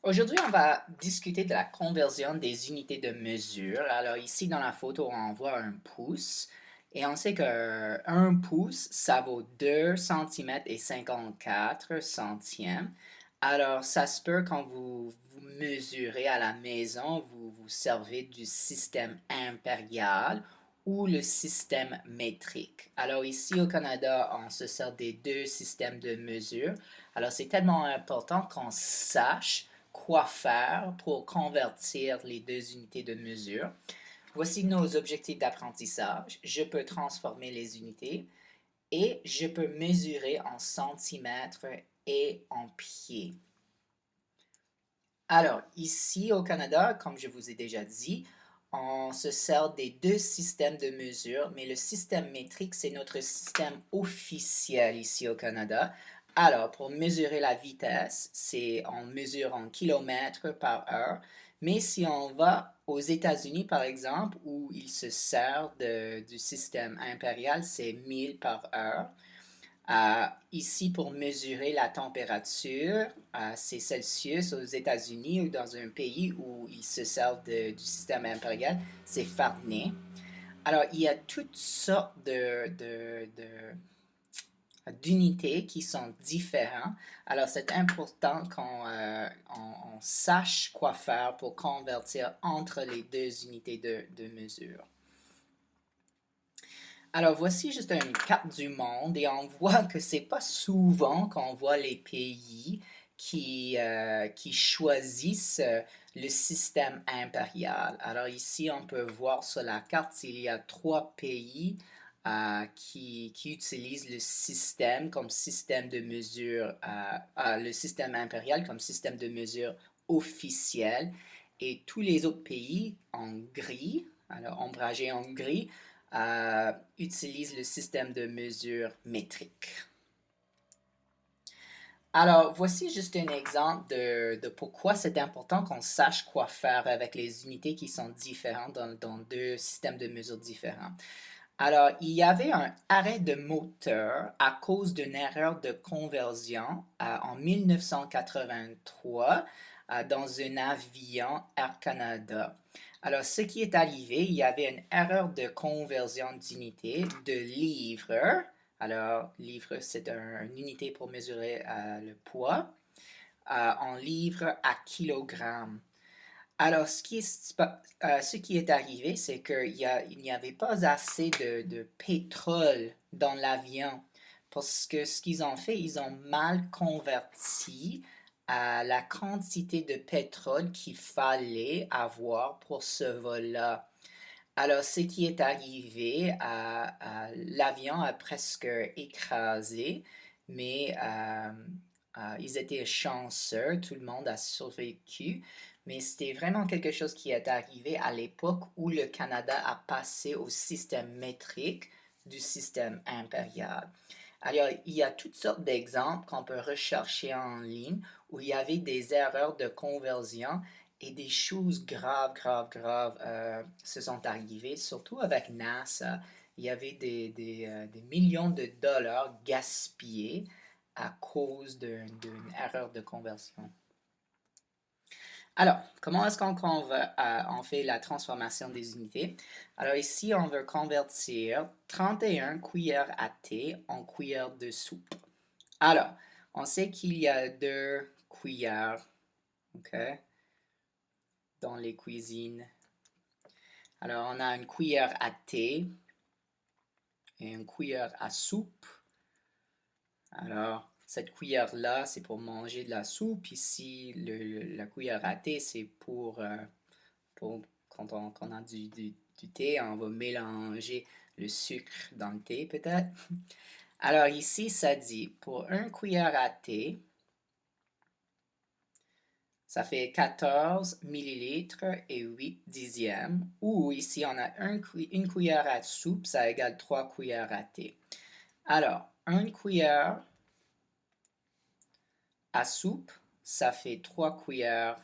Aujourd'hui, on va discuter de la conversion des unités de mesure. Alors ici, dans la photo, on voit un pouce. Et on sait que un pouce, ça vaut 2 cm et 54 centièmes. Alors, ça se peut quand vous mesurez à la maison, vous vous servez du système impérial ou le système métrique. Alors ici au Canada, on se sert des deux systèmes de mesure. Alors c'est tellement important qu'on sache quoi faire pour convertir les deux unités de mesure. Voici nos objectifs d'apprentissage. Je peux transformer les unités et je peux mesurer en centimètres et en pieds. Alors, ici au Canada, comme je vous ai déjà dit, on se sert des deux systèmes de mesure, mais le système métrique, c'est notre système officiel ici au Canada. Alors, pour mesurer la vitesse, on mesure en kilomètres par heure. Mais si on va aux États-Unis, par exemple, où ils se servent du système impérial, c'est 1000 par heure. Ici, pour mesurer la température, c'est Celsius aux États-Unis ou dans un pays où ils se servent du système impérial, c'est Fahrenheit. Alors, il y a toutes sortes d'unités qui sont différentes. Alors, c'est important qu'on sache quoi faire pour convertir entre les deux unités de mesure. Alors voici juste une carte du monde et on voit que c'est pas souvent qu'on voit les pays qui choisissent le système impérial. Alors ici, on peut voir sur la carte, il y a trois pays qui utilisent le système comme système de mesure, le système impérial comme système de mesure officiel et tous les autres pays en gris, alors ombragé en gris, utilise le système de mesure métrique. Alors, voici juste un exemple de pourquoi c'est important qu'on sache quoi faire avec les unités qui sont différentes dans deux systèmes de mesure différents. Alors, il y avait un arrêt de moteur à cause d'une erreur de conversion en 1983 dans un avion Air Canada. Alors, ce qui est arrivé, il y avait une erreur de conversion d'unité de livre. Alors, livre, c'est une unité pour mesurer le poids en livres à kilogramme. Alors, ce qui est arrivé, c'est qu'il n'y avait pas assez de pétrole dans l'avion. Parce que ce qu'ils ont fait, ils ont mal converti la quantité de pétrole qu'il fallait avoir pour ce vol-là. Alors, ce qui est arrivé, l'avion a presque écrasé, mais ils étaient chanceux, tout le monde a survécu, mais c'était vraiment quelque chose qui est arrivé à l'époque où le Canada a passé au système métrique du système impérial. Alors, il y a toutes sortes d'exemples qu'on peut rechercher en ligne où il y avait des erreurs de conversion et des choses graves se sont arrivées, surtout avec NASA. Il y avait des millions de dollars gaspillés à cause d'une erreur de conversion. Alors, comment est-ce on fait la transformation des unités? Alors ici, on veut convertir 31 cuillères à thé en cuillères de soupe. Alors, on sait qu'il y a deux cuillères, OK, dans les cuisines. Alors, on a une cuillère à thé et une cuillère à soupe. Alors, cette cuillère-là, c'est pour manger de la soupe. Ici, la cuillère à thé, c'est pour quand on a du thé, on va mélanger le sucre dans le thé, peut-être. Alors, ici, ça dit, pour une cuillère à thé, ça fait 14 millilitres et 8 dixièmes. Ou ici, on a une cuillère à soupe, ça égale 3 cuillères à thé. Alors, une cuillère à soupe, ça fait 3 cuillères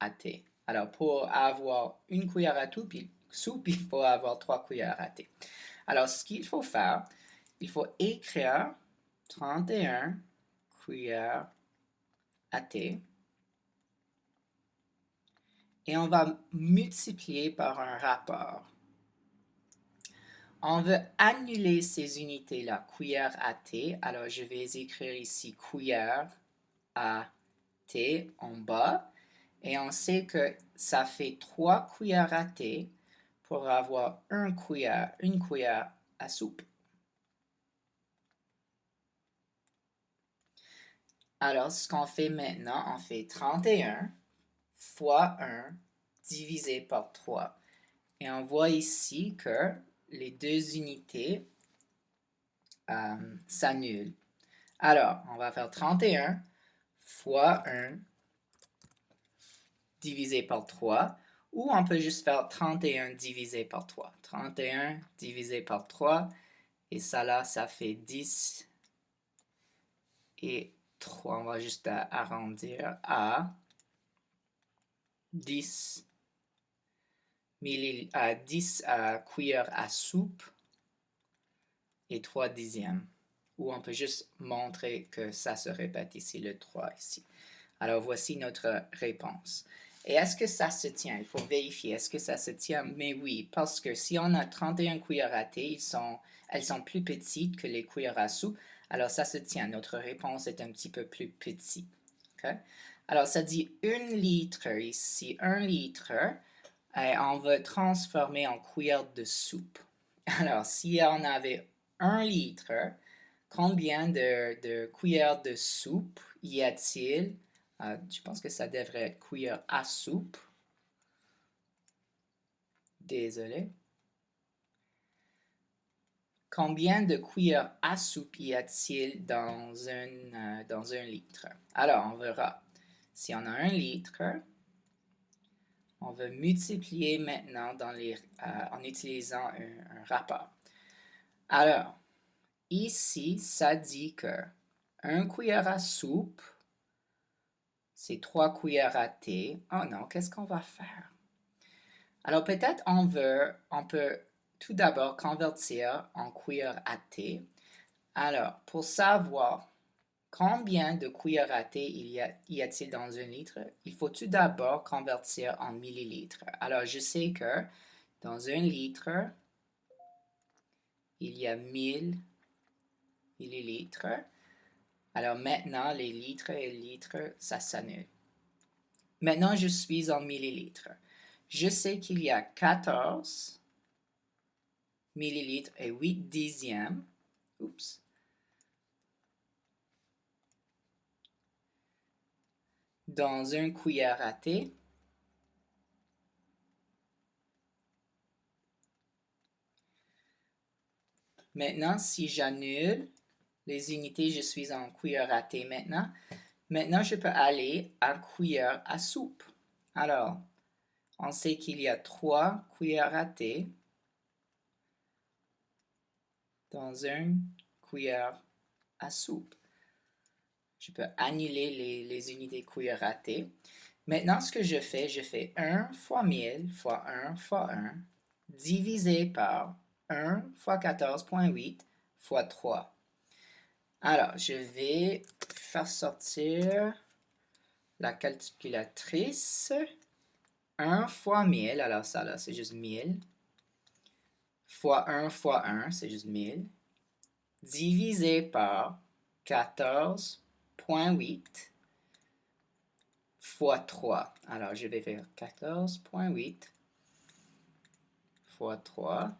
à thé. Alors, pour avoir une cuillère à soupe, il faut avoir 3 cuillères à thé. Alors, ce qu'il faut faire, il faut écrire 31 cuillères à thé et on va multiplier par un rapport. On veut annuler ces unités-là, cuillère à thé. Alors, je vais écrire ici cuillère à thé en bas. Et on sait que ça fait 3 cuillères à thé pour avoir une cuillère à soupe. Alors, ce qu'on fait maintenant, on fait 31 fois 1 divisé par 3. Et on voit ici que les deux unités s'annulent. Alors, on va faire 31 fois 1 divisé par 3, ou on peut juste faire 31 divisé par 3. 31 divisé par 3, et ça là, ça fait 10 et 3. On va juste arrondir à 10 cuillères à soupe et 3 dixièmes. Ou on peut juste montrer que ça se répète ici, le 3 ici. Alors, voici notre réponse. Et est-ce que ça se tient? Il faut vérifier. Est-ce que ça se tient? Mais oui, parce que si on a 31 cuillères à thé, elles sont plus petites que les cuillères à soupe. Alors, ça se tient. Notre réponse est un petit peu plus petite. Okay? Alors, ça dit 1 litre ici. 1 litre. Et on veut transformer en cuillère de soupe. Alors, si on avait 1 litre, combien de cuillères de soupe y a-t-il? Je pense que ça devrait être cuillère à soupe. Désolé. Combien de cuillères à soupe y a-t-il dans un litre? Alors, on verra. Si on a 1 litre, on va multiplier maintenant en utilisant un rapport. Alors, ici, ça dit que 1 cuillère à soupe, c'est 3 cuillères à thé. Oh non, qu'est-ce qu'on va faire? Alors peut-être on peut tout d'abord convertir en cuillère à thé. Alors, pour savoir combien de cuillères à thé y a-t-il dans 1 litre, il faut tout d'abord convertir en millilitres. Alors, je sais que dans 1 litre, il y a 1000 millilitres. Alors maintenant, les litres et litres, ça s'annule. Maintenant, je suis en millilitres. Je sais qu'il y a 14 millilitres et 8 dixièmes. Oups. Dans 1 cuillère à thé. Maintenant, si j'annule les unités, je suis en cuillère à thé maintenant. Maintenant, je peux aller à cuillère à soupe. Alors, on sait qu'il y a 3 cuillères à thé dans 1 cuillère à soupe. Je peux annuler les unités cuillère à thé. Maintenant, ce que je fais 1 fois 1000 fois 1 fois 1 divisé par 1 fois 14,8 fois 3. Alors, je vais faire sortir la calculatrice. 1 fois 1000, alors ça là, c'est juste 1000. Fois 1, c'est juste 1000. Divisé par 14,8 fois 3. Alors, je vais faire 14,8 fois 3.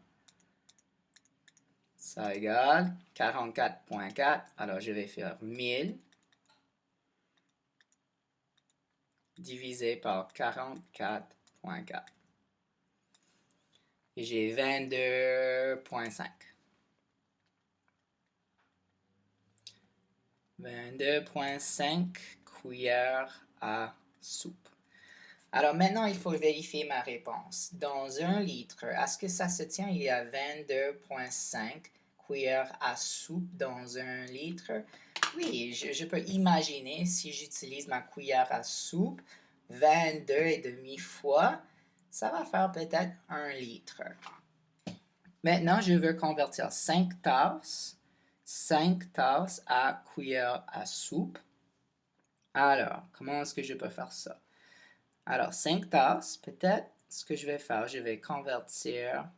Ça égale 44,4. Alors, je vais faire 1000 divisé par 44,4. Et j'ai 22,5. 22,5 cuillères à soupe. Alors maintenant, il faut vérifier ma réponse. Dans 1 litre, est-ce que ça se tient? Il y a 22,5 cuillères à soupe dans 1 litre. Oui, je peux imaginer si j'utilise ma cuillère à soupe 22,5 fois, ça va faire peut-être 1 litre. Maintenant, je veux convertir 5 tasses à cuillère à soupe. Alors, comment est-ce que je peux faire ça? Alors, 5 tasses, peut-être ce que je vais faire, je vais convertir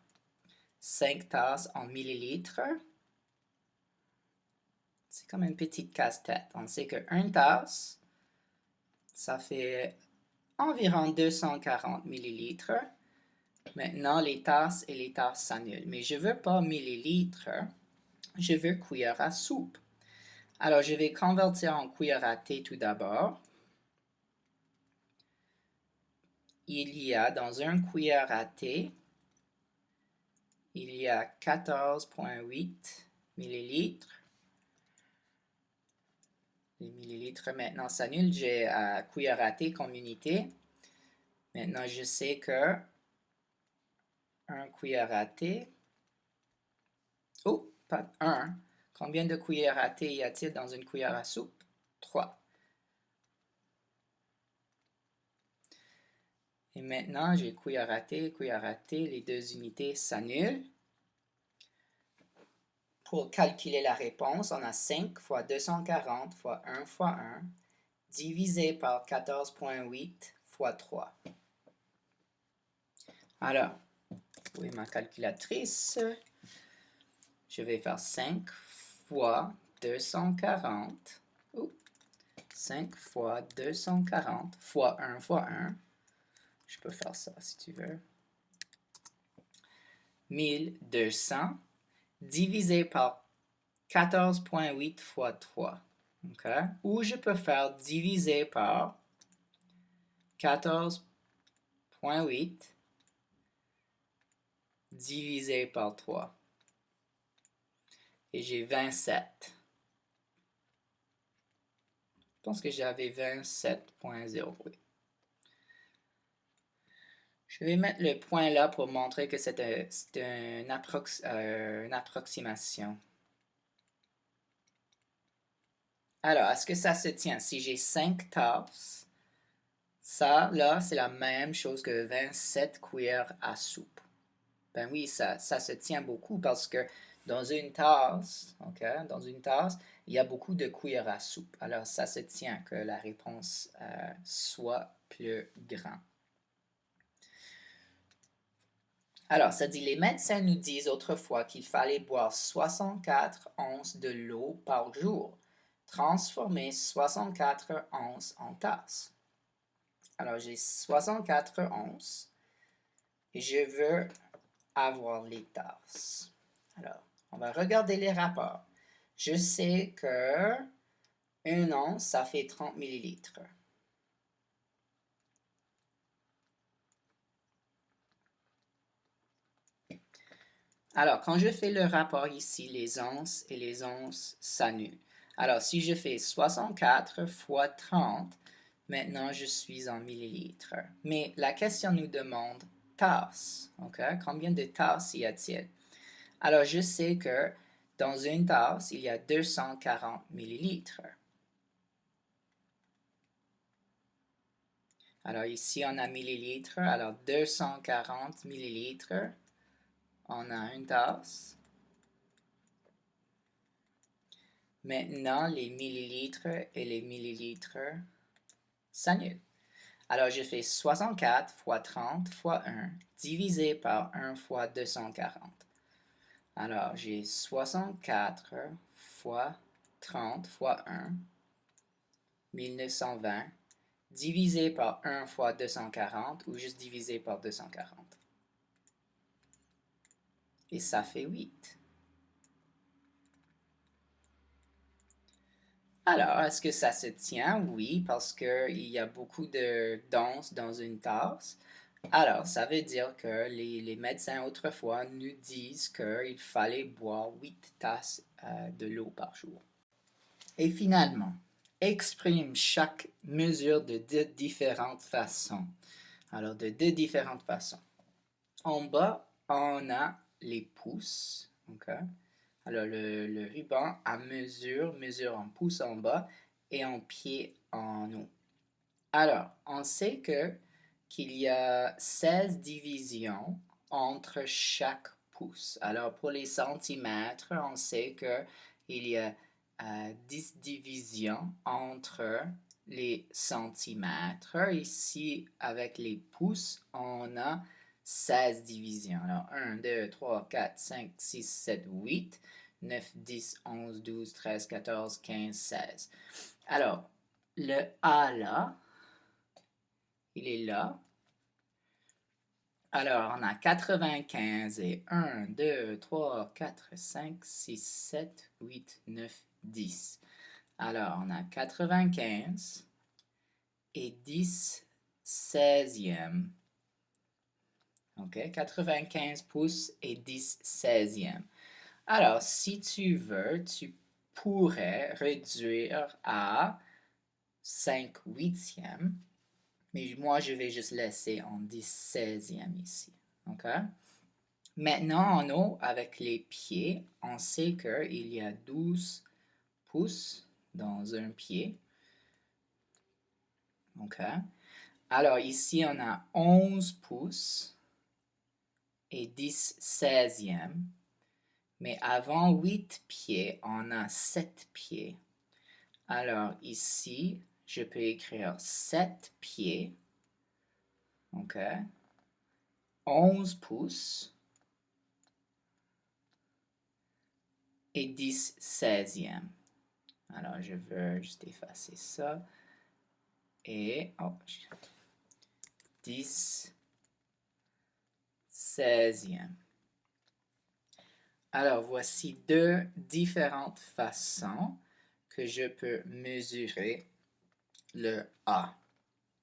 5 tasses en millilitres. C'est comme une petite casse-tête. On sait qu'une tasse, ça fait environ 240 millilitres. Maintenant, les tasses et les tasses s'annulent. Mais je ne veux pas millilitres, je veux cuillère à soupe. Alors, je vais convertir en cuillère à thé tout d'abord. Il y a dans une cuillère à thé, il y a 14,8 millilitres. Les millilitres maintenant s'annulent. J'ai cuillère à thé comme unité. Maintenant, je sais que un cuillère à thé. Oh, pas un. Combien de cuillères à thé y a-t-il dans une cuillère à soupe? 3. Et maintenant, j'ai cuillère à thé, les deux unités s'annulent. Pour calculer la réponse, on a 5 fois 240 fois 1 fois 1 divisé par 14,8 fois 3. Alors, oui, ma calculatrice, je vais faire 5 fois 240. 5 fois 240 fois 1 fois 1. Je peux faire ça si tu veux. 1200 divisé par 14,8 fois 3. Okay? Ou je peux faire diviser par 14,8 divisé par 3. Et j'ai 27. Je pense que j'avais 27,0. Oui. Je vais mettre le point là pour montrer que c'est une approximation. Alors, est-ce que ça se tient? Si j'ai 5 tasses, ça, là, c'est la même chose que 27 cuillères à soupe. Ben oui, ça se tient beaucoup parce que dans une tasse, il y a beaucoup de cuillères à soupe. Alors, ça se tient que la réponse soit plus grande. Alors, ça dit, les médecins nous disent autrefois qu'il fallait boire 64 onces de l'eau par jour. Transformer 64 onces en tasses. Alors, j'ai 64 onces et je veux avoir les tasses. Alors, on va regarder les rapports. Je sais que 1 once, ça fait 30 millilitres. Alors, quand je fais le rapport ici, les onces et les onces s'annulent. Alors, si je fais 64 fois 30, maintenant je suis en millilitres. Mais la question nous demande tasses. Okay? Combien de tasses y a-t-il? Alors, je sais que dans une tasse, il y a 240 millilitres. Alors, ici, on a millilitres. Alors, 240 millilitres. On a une tasse. Maintenant, les millilitres et les millilitres s'annulent. Alors, je fais 64 fois 30 fois 1 divisé par 1 fois 240. Alors, j'ai 64 fois 30 fois 1, 1920, divisé par 1 fois 240 ou juste divisé par 240. Et ça fait 8. Alors, est-ce que ça se tient? Oui, parce qu'il y a beaucoup d'onces dans une tasse. Alors, ça veut dire que les médecins autrefois nous disent qu'il fallait boire 8 tasses de l'eau par jour. Et finalement, exprime chaque mesure de deux différentes façons. Alors, de deux différentes façons. En bas, on a les pouces. Okay? Alors, le ruban à mesure en pouces en bas et en pied en haut. Alors, on sait qu'il y a 16 divisions entre chaque pouce. Alors, pour les centimètres, on sait qu'il y a 10 divisions entre les centimètres. Ici, avec les pouces, on a 16 divisions. Alors, 1, 2, 3, 4, 5, 6, 7, 8, 9, 10, 11, 12, 13, 14, 15, 16. Alors, le A là, il est là. Alors, on a 95 et 1, 2, 3, 4, 5, 6, 7, 8, 9, 10. Alors, on a 95 et 10 16e. OK? 95 pouces et 10 16e. Alors, si tu veux, tu pourrais réduire à 5 huitièmes. Mais moi, je vais juste laisser en 10 16e ici. OK? Maintenant, en haut, avec les pieds, on sait qu'il y a 12 pouces dans un pied. OK? Alors, ici, on a 11 pouces et 10 16e. Mais avant 8 pieds, on a 7 pieds. Alors, ici, je peux écrire 7 pieds. OK? 11 pouces et 10 16e. Alors, je veux juste effacer ça. Et 10 16e. Alors, voici deux différentes façons que je peux mesurer le A.